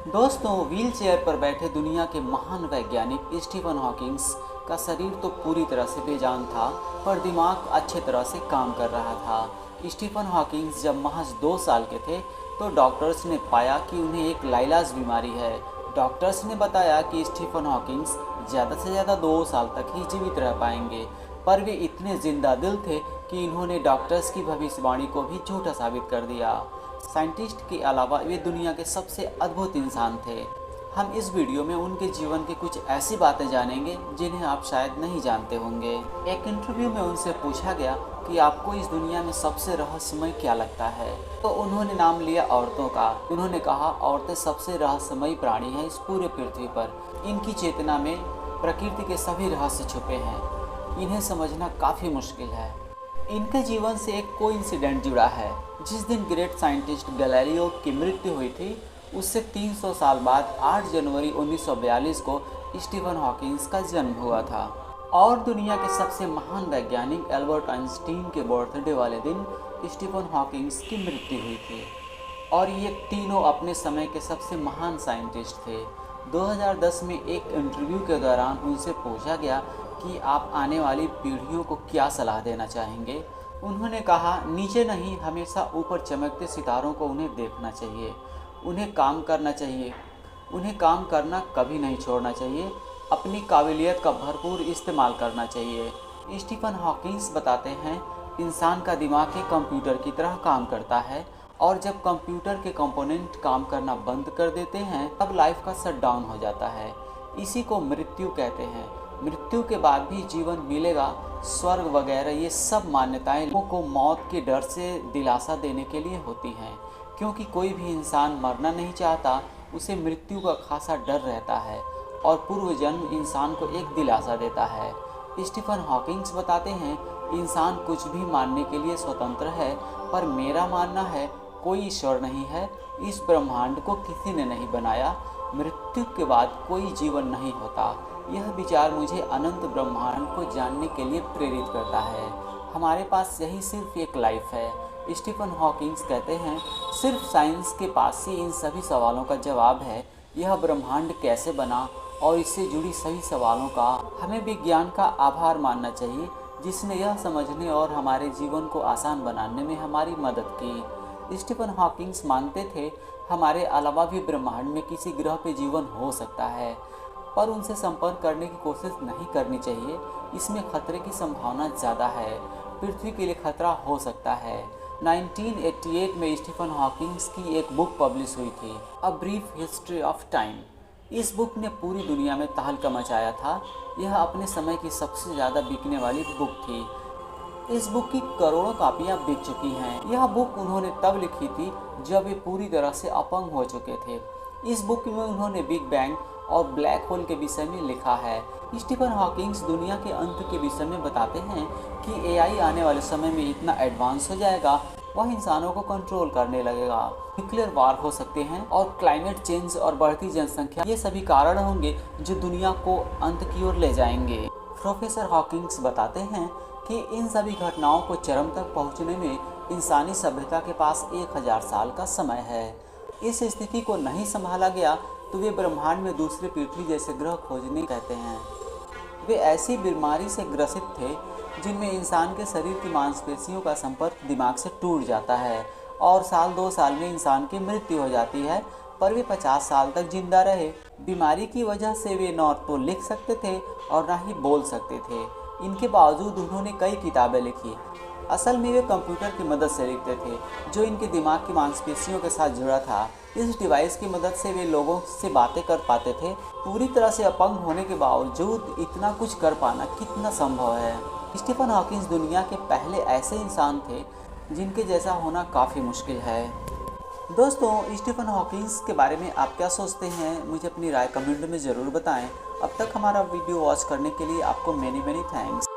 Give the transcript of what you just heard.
दोस्तों, wheel chair पर बैठे दुनिया के महान वैज्ञानिक स्टीफन हॉकिंग्स का शरीर तो पूरी तरह से बेजान था, पर दिमाग अच्छे तरह से काम कर रहा था। स्टीफन हॉकिंग्स जब महज 2 साल के थे तो डॉक्टर्स ने पाया कि उन्हें एक लाइलाज बीमारी है। डॉक्टर्स ने बताया कि स्टीफन हॉकिंग्स ज़्यादा से ज़्यादा 2 साल तक ही जीवित रह पाएंगे, पर वे इतने जिंदा दिल थे कि इन्होंने डॉक्टर्स की भविष्यवाणी को भी झूठा साबित कर दिया। साइंटिस्ट के अलावा वे दुनिया के सबसे अद्भुत इंसान थे। हम इस वीडियो में उनके जीवन की कुछ ऐसी बातें जानेंगे जिन्हें आप शायद नहीं जानते होंगे। एक इंटरव्यू में उनसे पूछा गया कि आपको इस दुनिया में सबसे रहस्यमय क्या लगता है, तो उन्होंने नाम लिया औरतों का। उन्होंने कहा, औरतें सबसे रहस्यमय प्राणी हैं इस पूरे पृथ्वी पर। इनकी चेतना में प्रकृति के सभी रहस्य छुपे हैं। इन्हें समझना काफ़ी मुश्किल है। इनके जीवन से एक कोइंसिडेंट जुड़ा है। जिस दिन ग्रेट साइंटिस्ट गैलीलियो की मृत्यु हुई थी, उससे 300 साल बाद 8 जनवरी 1942 को स्टीफन हॉकिंग्स का जन्म हुआ था। और दुनिया के सबसे महान वैज्ञानिक एल्बर्ट आइंस्टीन के बर्थडे वाले दिन स्टीफन हॉकिंग्स की मृत्यु हुई थी। और ये तीनों अपने समय के सबसे महान साइंटिस्ट थे। 2010 में एक इंटरव्यू के दौरान उनसे पूछा गया कि आप आने वाली पीढ़ियों को क्या सलाह देना चाहेंगे। उन्होंने कहा, नीचे नहीं, हमेशा ऊपर चमकते सितारों को उन्हें देखना चाहिए, उन्हें काम करना चाहिए, उन्हें काम करना कभी नहीं छोड़ना चाहिए, अपनी काबिलियत का भरपूर इस्तेमाल करना चाहिए। स्टीफन हॉकिंग्स बताते हैं, इंसान का दिमाग एक कंप्यूटर की तरह काम करता है, और जब कंप्यूटर के कंपोनेंट काम करना बंद कर देते हैं तब लाइफ का शटडाउन हो जाता है। इसी को मृत्यु कहते हैं। मृत्यु के बाद भी जीवन मिलेगा, स्वर्ग वगैरह, ये सब मान्यताएं लोगों को मौत के डर से दिलासा देने के लिए होती हैं। क्योंकि कोई भी इंसान मरना नहीं चाहता, उसे मृत्यु का खासा डर रहता है, और पूर्व जन्म इंसान को एक दिलासा देता है। स्टीफन हॉकिंग्स बताते हैं, इंसान कुछ भी मानने के लिए स्वतंत्र है, पर मेरा मानना है कोई ईश्वर नहीं है, इस ब्रह्मांड को किसी ने नहीं बनाया, मृत्यु के बाद कोई जीवन नहीं होता। यह विचार मुझे अनंत ब्रह्मांड को जानने के लिए प्रेरित करता है। हमारे पास यही सिर्फ एक लाइफ है। स्टीफन हॉकिंग्स कहते हैं, सिर्फ साइंस के पास ही इन सभी सवालों का जवाब है। यह ब्रह्मांड कैसे बना और इससे जुड़ी सभी सवालों का हमें विज्ञान का आभार मानना चाहिए, जिसने यह समझने और हमारे जीवन को आसान बनाने में हमारी मदद की। स्टीफन हॉकिंग्स मानते थे, हमारे अलावा भी ब्रह्मांड में किसी ग्रह पे जीवन हो सकता है, पर उनसे संपर्क करने की कोशिश नहीं करनी चाहिए। इसमें खतरे की संभावना ज़्यादा है, पृथ्वी के लिए खतरा हो सकता है। 1988 में स्टीफन हॉकिंग्स की एक बुक पब्लिश हुई थी, a brief history of time. इस बुक ने पूरी दुनिया में तहलका मचाया था। यह अपने समय की सबसे ज़्यादा बिकने वाली बुक थी। इस बुक की करोड़ों कापियाँ बिक चुकी हैं। यह बुक उन्होंने तब लिखी थी जब वे पूरी तरह से अपंग हो चुके थे। इस बुक में उन्होंने बिग बैंग और ब्लैक होल के विषय में लिखा है। स्टीफन हॉकिंग्स दुनिया के अंत के विषय में बताते हैं कि एआई आने वाले समय में इतना एडवांस हो जाएगा, वह इंसानों को कंट्रोल करने लगेगा, न्यूक्लियर वार हो सकते हैं, और क्लाइमेट चेंज और बढ़ती जनसंख्या, ये सभी कारण होंगे जो दुनिया को अंत की ओर ले जाएंगे। प्रोफेसर हॉकिंग्स बताते हैं कि इन सभी घटनाओं को चरम तक पहुंचने में इंसानी सभ्यता के पास 1000 साल का समय है। इस स्थिति को नहीं संभाला गया तो वे ब्रह्मांड में दूसरे पृथ्वी जैसे ग्रह खोजने कहते हैं। वे ऐसी बीमारी से ग्रसित थे जिनमें इंसान के शरीर की मांसपेशियों का संपर्क दिमाग से टूट जाता है, और साल 2 साल में इंसान की मृत्यु हो जाती है, पर वे 50 साल तक जिंदा रहे। बीमारी की वजह से वे न तो लिख सकते थे और न ही बोल सकते थे। इनके बावजूद उन्होंने कई किताबें लिखी। असल में वे कंप्यूटर की मदद से लिखते थे, जो इनके दिमाग की मांसपेशियों के साथ जुड़ा था। इस डिवाइस की मदद से वे लोगों से बातें कर पाते थे। पूरी तरह से अपंग होने के बावजूद इतना कुछ कर पाना कितना संभव है। स्टीफन हॉकिंग्स दुनिया के पहले ऐसे इंसान थे जिनके जैसा होना काफ़ी मुश्किल है। दोस्तों, स्टीफन हॉकिंग्स के बारे में आप क्या सोचते हैं, मुझे अपनी राय कमेंट में ज़रूर बताएं। अब तक हमारा वीडियो वॉच करने के लिए आपको मेनी थैंक्स।